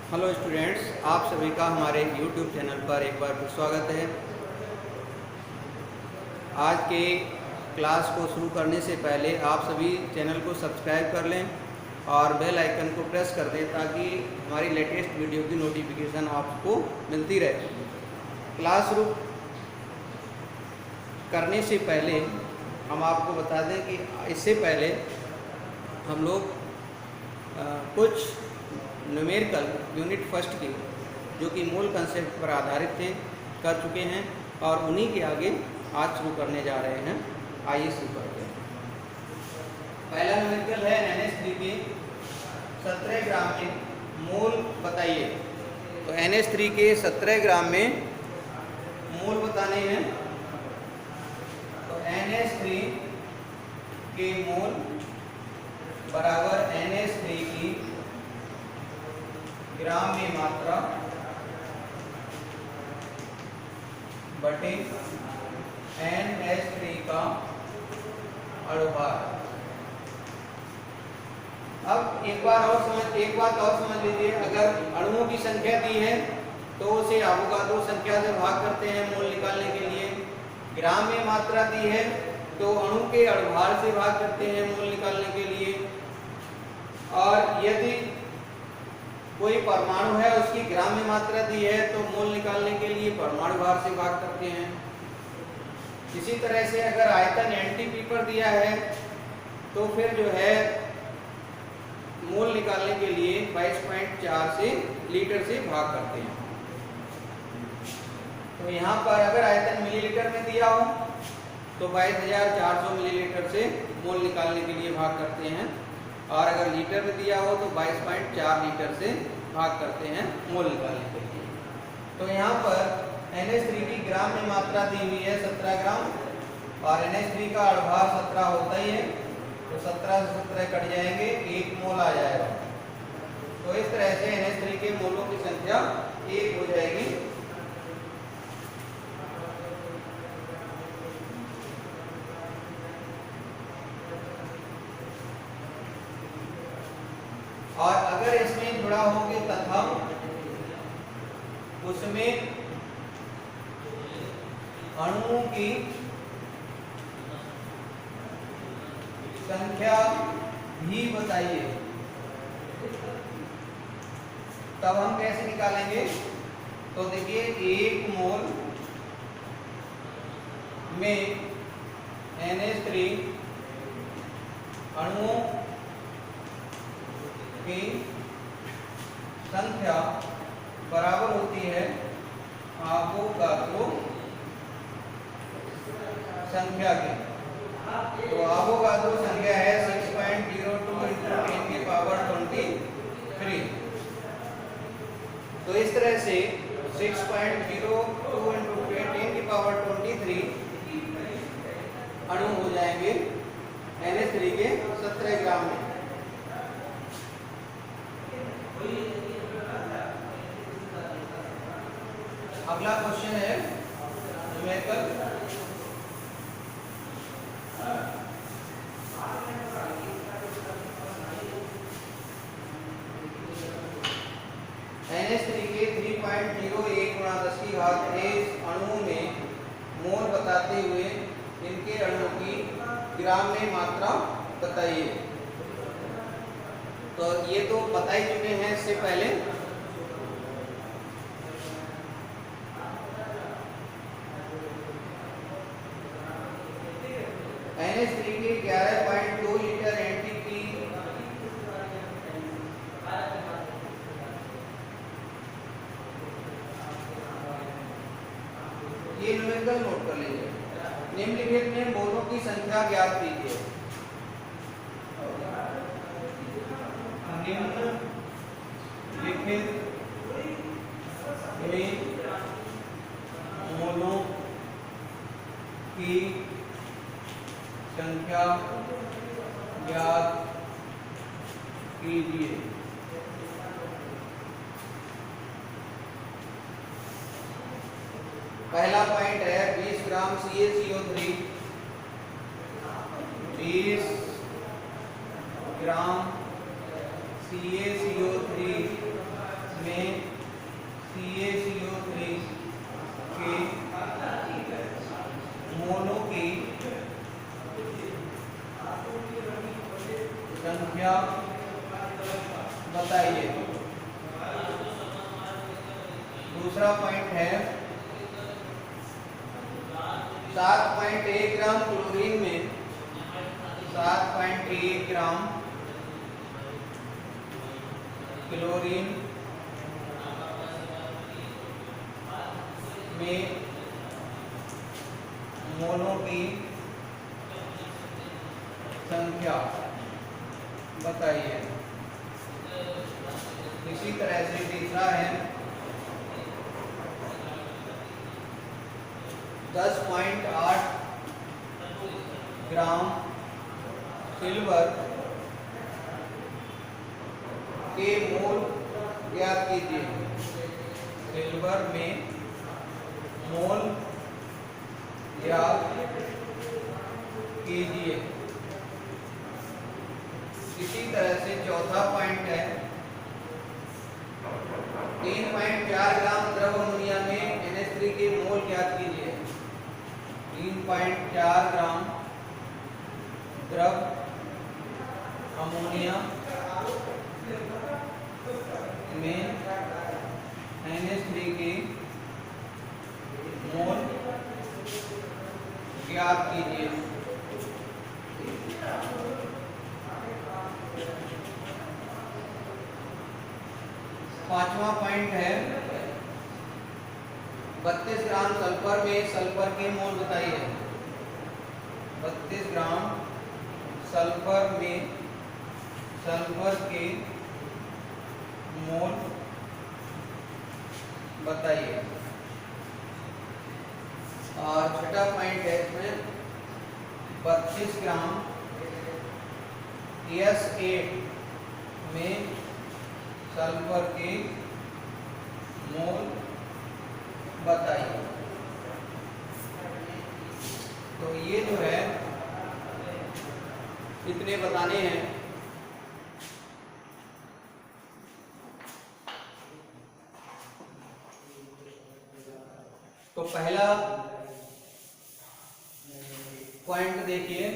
Hello students, आप सभी का हमारे YouTube चैनल पर एक बार फिर स्वागत है। आज के क्लास को शुरू करने से पहले आप सभी चैनल को सब्सक्राइब कर लें और बेल आइकन को प्रेस कर दें ताकि हमारी लेटेस्ट वीडियो की नोटिफिकेशन आपको मिलती रहे। क्लास शुरू करने से पहले हम आपको बता दें कि इससे पहले हम लोग कुछ न्यूमेरिकल यूनिट फर्स्ट के जो कि मूल कंसेप्ट पर आधारित थे कर चुके हैं और उन्हीं के आगे आज शुरू करने जा रहे हैं। आइए शुरू करते हैं। पहला न्यूमेरिकल है NH3 के 17 ग्राम में मोल बताइए। तो NH3 के 17 ग्राम में मोल बताने हैं। तो NH3 के मोल बराबर NH3 की ग्राम में मात्रा बटे NH3 का अणुभार। अब एक बात और समझ लीजिए, अगर अणुओं की संख्या दी है तो उसे अवोगाद्रो संख्या से भाग करते हैं मोल निकालने के लिए। ग्राम में मात्रा दी है तो अणु के अणुभार से भाग करते हैं मोल निकालने के लिए। और यदि कोई परमाणु है उसकी ग्राम में मात्रा दी है तो मोल निकालने के लिए परमाणु भार से भाग करते हैं। इसी तरह से अगर आयतन एनटीपी पर दिया है तो फिर जो है मोल निकालने के लिए 22.4 से लीटर से भाग करते हैं। तो यहाँ पर अगर आयतन मिलीलीटर में दिया हो तो 22,400 मिलीलीटर से मोल निकालने के लिए भाग करते हैं और अगर लीटर में दिया हो तो 22.4 लीटर से भाग करते हैं मोल निकालने के लिए। तो यहाँ पर NH3 की ग्राम में मात्रा दी हुई है 17 ग्राम और NH3 का अणुभार 17 होता ही है, तो 17 से 17 कट जाएंगे, 1 मोल आ जाएगा। तो इस तरह से NH3 के मोलों की संख्या 1 हो जाएगी। और अगर इसमें जुड़ा होगे तथा उसमें अणुओं की संख्या भी बताइए, तब हम कैसे निकालेंगे। तो देखिए 1 मोल में NH3 अणुओं की संख्या बराबर होती है अवोगाद्रो संख्या के। तो अवोगाद्रो संख्या है 6.02 × 10 की पावर 23। तो इस तरह से 6.02 × 10 की पावर 23 अणु हो जाएंगे NH3 के 17 ग्राम में। अगला क्वेश्चन है न्यूमेरिकल NH3 के 3.01 × 10⁻⁸ अणुओं में मोल बताते हुए इनके अणुओं की ग्राम में मात्रा बताइए। तो ये तो बता ही चुके हैं इससे पहले। NH3 के 11.2 लीटर एनटीपी ये न्यूमेरिकल नोट कर लीजिए। निम्नलिखित में मोलों की संख्या ज्ञात कीजिए। निम्नलिखित में मोलों की संख्या ज्ञात कीजिए। पहला पॉइंट है 20 ग्राम CaCO3, 20 ग्राम CaCO3 में दूसरा पॉइंट है 7.1 ग्राम क्लोरीन में 7.1 ग्राम क्लोरीन में मोलों की संख्या बताइए। इसी तरह से तीसरा है 10.8 ग्राम सिल्वर के मोल ज्ञात कीजिए। सिल्वर में मोल ज्ञात कीजिए। इसी तरह से चौथा पॉइंट है 3.4 ग्राम द्रव अमोनिया में NH3 के मोल ज्ञात कीजिए। 3.4 ग्राम द्रव अमोनिया में NH3 के मोल ज्ञात कीजिए। पांचवा पॉइंट है 32 ग्राम सल्फर में सल्फर के मोल बताइए। 32 ग्राम सल्फर में सल्फर के मोल बताइए। और छठा पॉइंट है इसमें 32 ग्राम S8 में सल्फर के मोल बताइए। तो ये जो है इतने बताने हैं। तो पहला पॉइंट देखिए,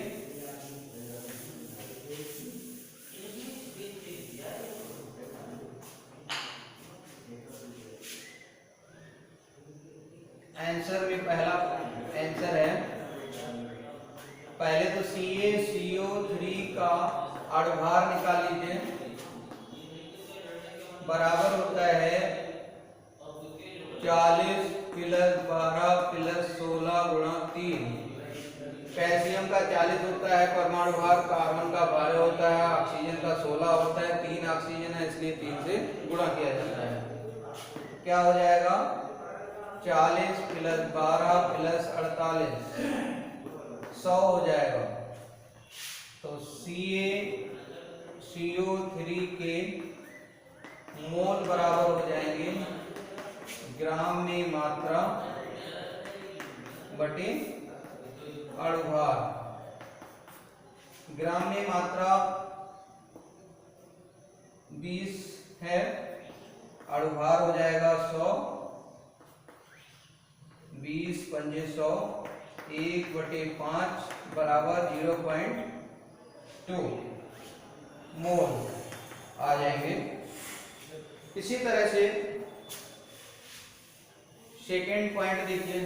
आंसर में पहला आंसर है, पहले तो CaCO3 का अड़भार निकाल लीजिए। बराबर होता है 40 प्लस 12 प्लस 16 गुणा 3। कैल्शियम का 40 होता है परमाणु भार, कार्बन का 12 होता है, ऑक्सीजन का 16 होता है। 3 ऑक्सीजन है इसलिए 3 से गुणा किया जाता है। क्या हो जाएगा 40 प्लस 12 प्लस 48 100 हो जाएगा। तो CaCO3 के मोल बराबर हो जाएंगे ग्राम में मात्रा बटे अणुभार। ग्राम में मात्रा 20 है, अणुभार हो जाएगा 100। 20 पंजे 100, 1/5 बराबर 0.2 मोल आ जाएंगे। इसी तरह से सेकेंड पॉइंट देखिए,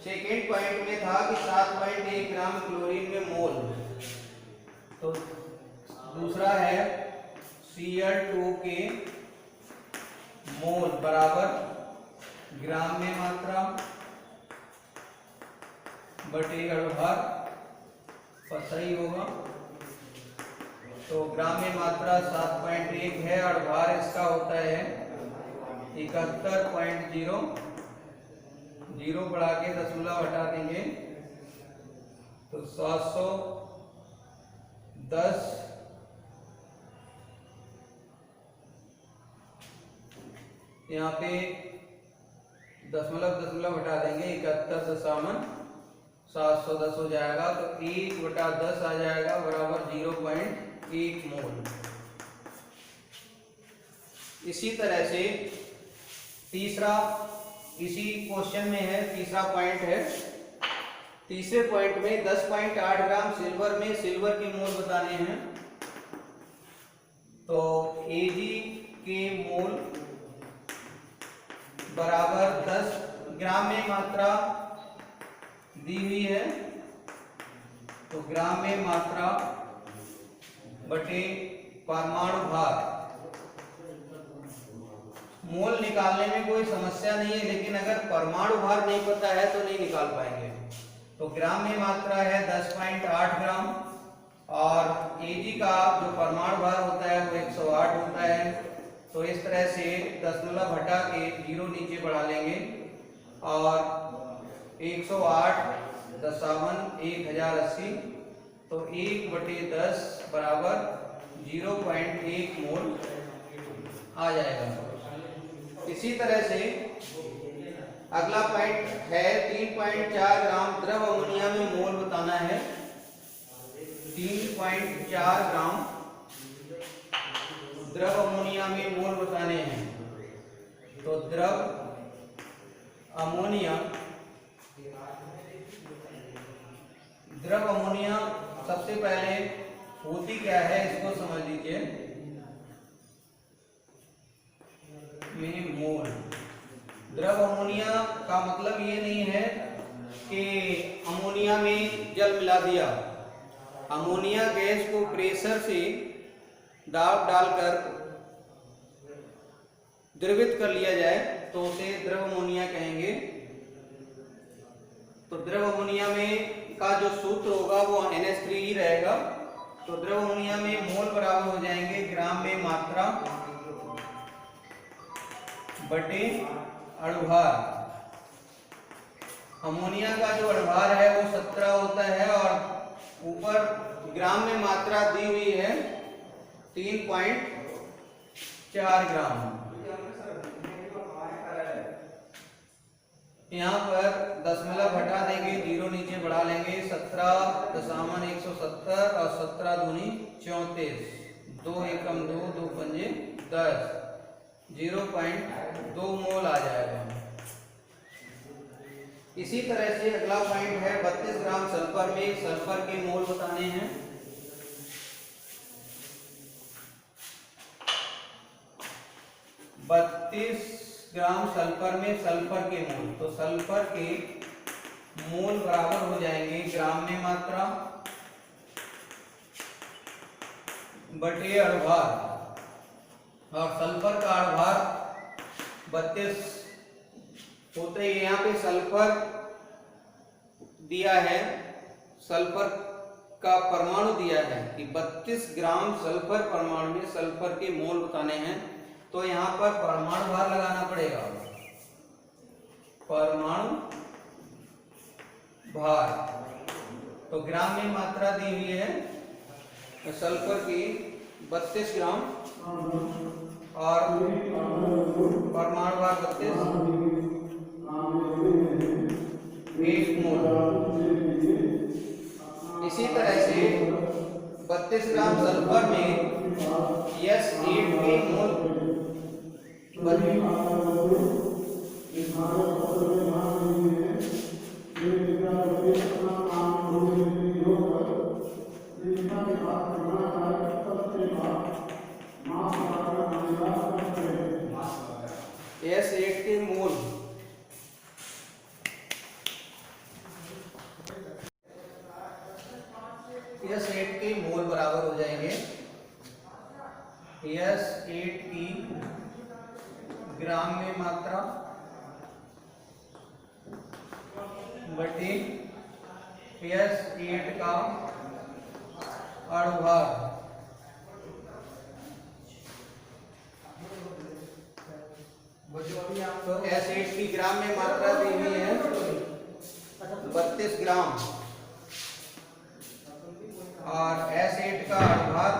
सेकेंड पॉइंट में था कि 7.1 ग्राम क्लोरीन में मोल। तो दूसरा है Cl2 के मोल बराबर ग्राम में मात्रा बटे अणुभार, सही होगा। तो ग्राम में मात्रा 7.1 है, अणुभार इसका होता है 71.0। 0 बढ़ा के दशमलव हटा देंगे तो 710 यहाँ पे दशमलव हटा देंगे 71.710 हो जाएगा। तो 1/10 आ जाएगा बराबर 0.1 मोल। इसी तरह से तीसरा इसी क्वेश्चन में है, तीसरा पॉइंट है तीसरे पॉइंट में 10.8 ग्राम सिल्वर में सिल्वर के मोल बताने हैं। तो Ag के मोल बराबर 10 ग्राम में मात्रा दी हुई है, तो ग्राम में मात्रा बटे परमाणु भार। मोल निकालने में कोई समस्या नहीं है, लेकिन अगर परमाणु भार नहीं पता है तो नहीं निकाल पाएंगे। तो ग्राम में मात्रा है 10.8 ग्राम और Ag का जो परमाणु भार होता है वो 108 होता है। तो इस तरह से दशमलव हटा के 0 नीचे बढ़ा लेंगे और 108 दशावन 1080, तो 1/10 बराबर 0.1 मोल आ जाएगा। इसी तरह से अगला पॉइंट है 3.4 ग्राम द्रव अमोनिया में मोल बताना है। 3.4 ग्राम द्रव अमोनिया में मोल बताने हैं। तो द्रव अमोनिया सबसे पहले होती क्या है इसको समझ लीजिए। में मोल, द्रव अमोनिया का मतलब ये नहीं है कि अमोनिया में जल मिला दिया। अमोनिया गैस को प्रेशर से दाब डालकर द्रवित कर लिया जाए तो उसे द्रव अमोनिया कहेंगे। तो द्रव अमोनिया में का जो सूत्र होगा वो NH3 ही रहेगा। तो द्रव अमोनिया में मोल बराबर हो जाएंगे ग्राम में मात्रा बटे अणुभार। अमोनिया का जो अणुभार है वो 17 होता है और ऊपर ग्राम में मात्रा दी हुई है 3.4 ग्राम। यहाँ पर दशमलव हटा देंगे, 0 नीचे बढ़ा लेंगे, 17.170 और 17 दूनी 34, 2 एकम 2, 2 पंजे 10, 0.2 मोल आ जाएगा। इसी तरह से अगला पॉइंट है 32 ग्राम सल्फर में सल्फर के मोल बताने हैं। ग्राम सल्फर में सल्फर के मोल, तो सल्फर के मोल बराबर हो जाएंगे ग्राम में मात्रा बटे अणुभार। और सल्फर का अणुभार 32 होते ही यहाँ पे सल्फर दिया है, सल्फर का परमाणु दिया है कि 32 ग्राम सल्फर परमाणु में सल्फर के मोल बताने हैं। तो यहाँ पर परमाणु भार लगाना पड़ेगा, परमाणु भार। तो ग्राम में मात्रा दी हुई है सल्फर की 32 ग्राम और परमाणु भार 32, 1 मोल। इसी तरह से 32 ग्राम सल्फर में S8 के मोल S8 के मोल S8 के मोल बराबर हो जाएंगे S8 की ग्राम में मात्रा बटे S8 का अणुभार। तो S8 की ग्राम में मात्रा दी हुई है 32 ग्राम और S8 का अणुभार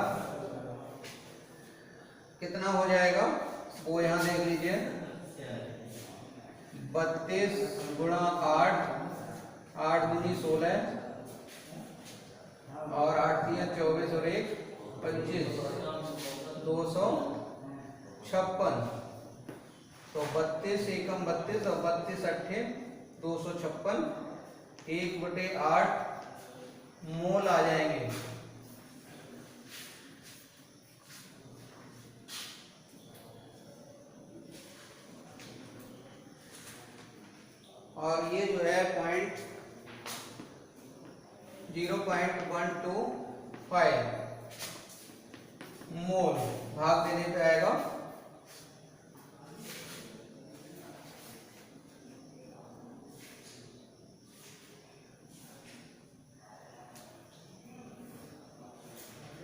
कितना हो जाएगा वो यहाँ देख लीजिए, 32 गुणा 8, 8 दूनी 16 और 8 तिया 24 और 1 25, 256। तो 32 एकम 32 और 32 अट्ठे 256, 1/8 मोल आ जाएंगे। और ये जो है 0.125 मोल भाग देने पे आएगा।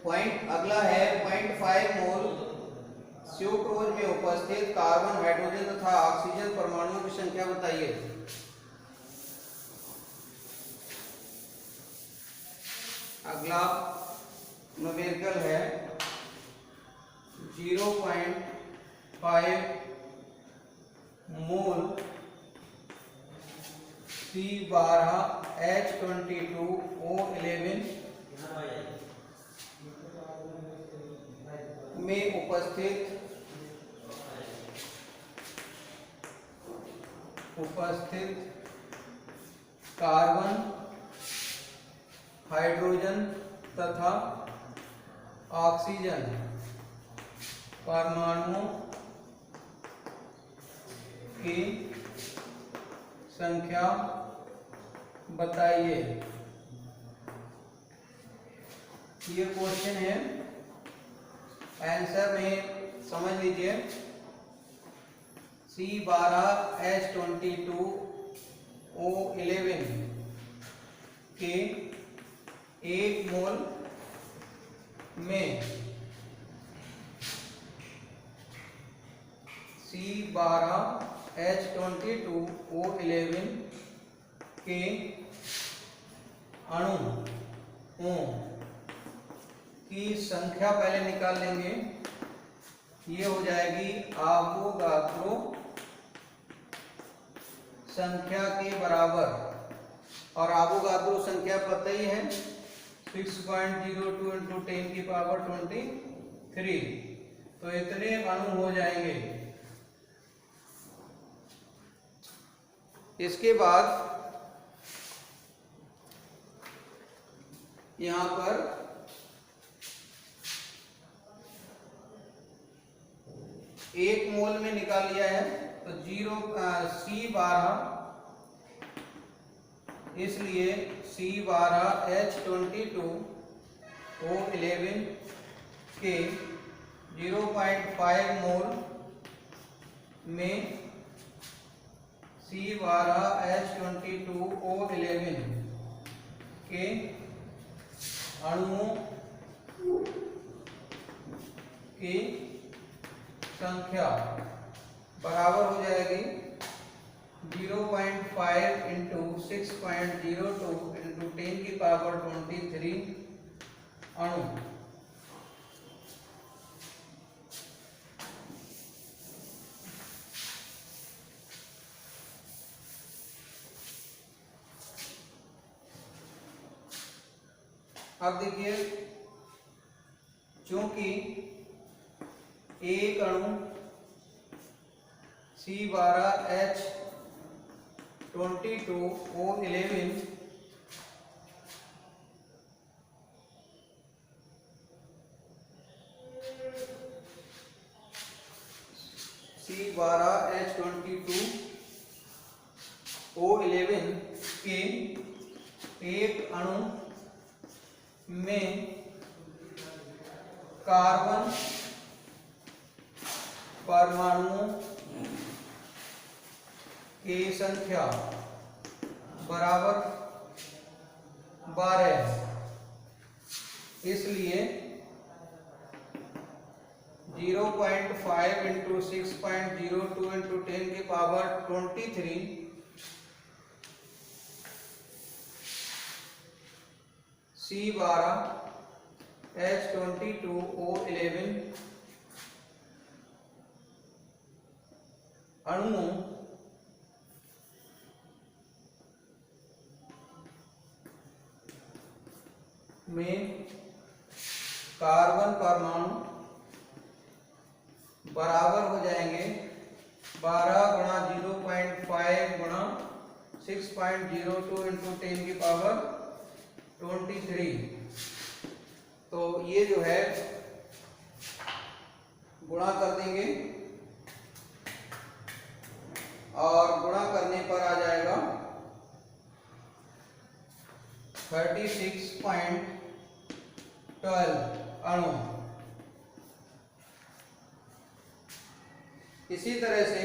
पॉइंट अगला है 0.5 मोल स्यूक्रोज में उपस्थित कार्बन, हाइड्रोजन तथा ऑक्सीजन परमाणुओं की संख्या बताइए। अगला न्यूमेरिकल है 0.5 मोल C12H22O11 में उपस्थित कार्बन, हाइड्रोजन तथा ऑक्सीजन परमाणुओं की संख्या बताइए। ये क्वेश्चन है, आंसर में समझ लीजिए। C12H22O11 के 1 मोल में C12H22O11 के अणुओं की संख्या पहले निकाल लेंगे। ये हो जाएगी आवोगाद्रो संख्या के बराबर, और आवोगाद्रो संख्या पता ही है 6.02 × 10⁻23। तो इतने अणु हो जाएंगे। इसके बाद यहां पर एक मोल में निकाल लिया है, तो C12, इसलिए C12H22O11 के 0.5 मोल में C12H22O11 के अणुओं की संख्या बराबर हो जाएगी 0.5 × 6.02 × 10⁻23 अणु। अब देखिए, चूंकि एक अणु C12H22O11 के एक अणु में कार्बन परमाणुओं की संख्या बराबर 12 है। इसलिए 0.5 × 6.02 × 10⁻23 C12H22O11 अणुओं में कार्बन परमाणु बराबर हो जाएंगे 12 × 0.5 × 6.02 इंटू 10 की पावर 23। तो ये जो है गुणा कर देंगे और गुणा करने पर आ जाएगा 36.12 अणु। इसी तरह से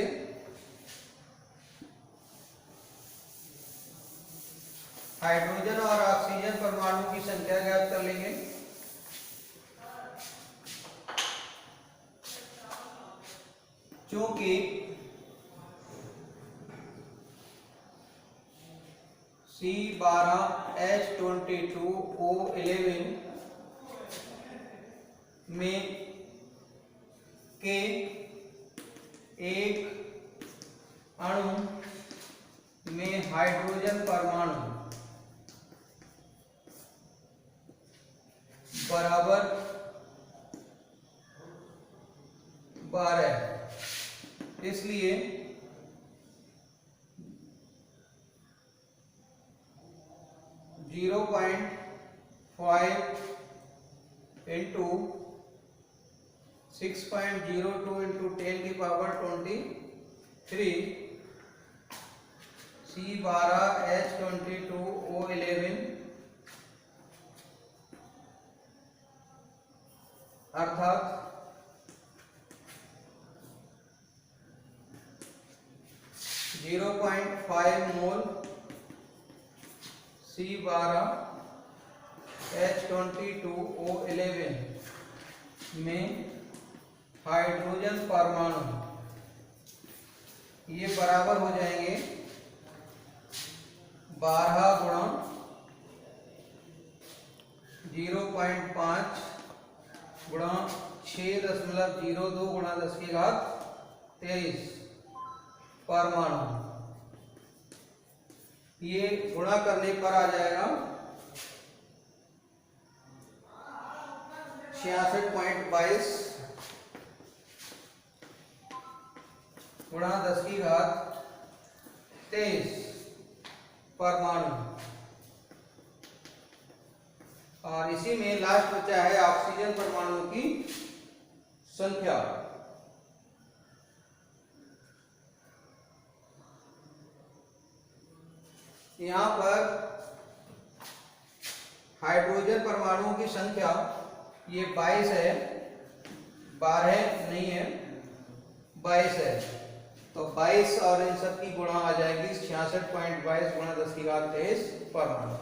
हाइड्रोजन और ऑक्सीजन परमाणु की संख्या ज्ञात कर लेंगे। चूंकि C12H22O11 में के एक अणु में हाइड्रोजन परमाणु बराबर 12, इसलिए 0.5 इंटू 6.02 इंटू 10 की पावर 23 C12H22O11 अर्थात 0.5 मोल C12H22O11 में हाइड्रोजन परमाणु ये बराबर हो जाएंगे 12 गुणा 0.5 गुणा 6.02 गुणा 10⁻23 परमाणु। ये गुणा करने पर आ जाएगा 66.22 गुणा 10⁻23 परमाणु। और इसी में लास्ट बचा है ऑक्सीजन परमाणुओं की संख्या। यहां पर हाइड्रोजन परमाणुओं की संख्या ये 22 है, 12 नहीं है, 22 है। तो 22 और इन सब की गुणा आ जाएगी 66.22 गुणा 10⁻23 परमाणु।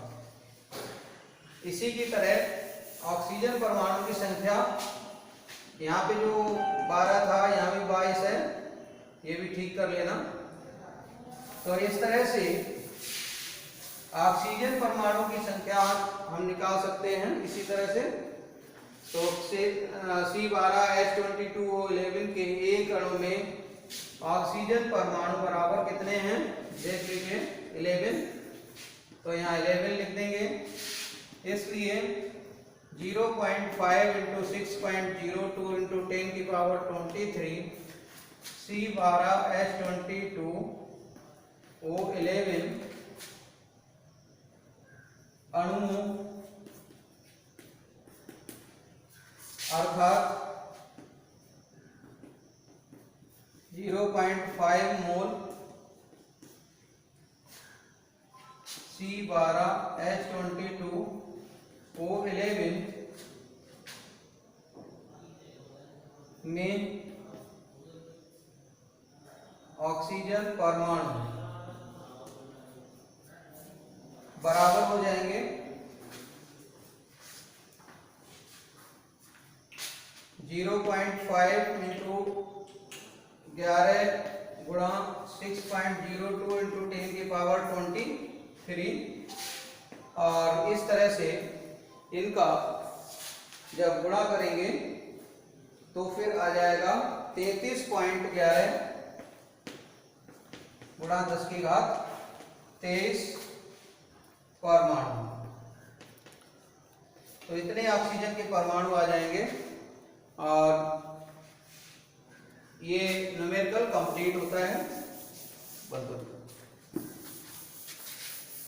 इसी की तरह ऑक्सीजन परमाणु की संख्या यहाँ पे जो 12 था यहाँ भी 22 है, ये भी ठीक कर लेना। तो इस तरह से ऑक्सीजन परमाणु की संख्या हम निकाल सकते हैं इसी तरह से। तो C12H22O11 के एक अणु में ऑक्सीजन परमाणु बराबर कितने हैं देख लीजिए 11। तो यहाँ 11 लिख देंगे, इसलिए 0.5 इंटू 6.02 इंटू 10 की पावर 23 C12H22O11 अणु अर्थात 0.5 मोल C12H22O11 में ऑक्सीजन परमाणु बराबर हो जाएंगे 0.5 इंटू 11 गुणा 6.02 इंटू 10 की पावर 23। और इस तरह से इनका जब गुणा करेंगे तो फिर आ जाएगा 33.11 गुणा 10⁻23 परमाणु। तो इतने ऑक्सीजन के परमाणु आ जाएंगे और ये न्यूमेरिकल कंप्लीट होता है। बंद।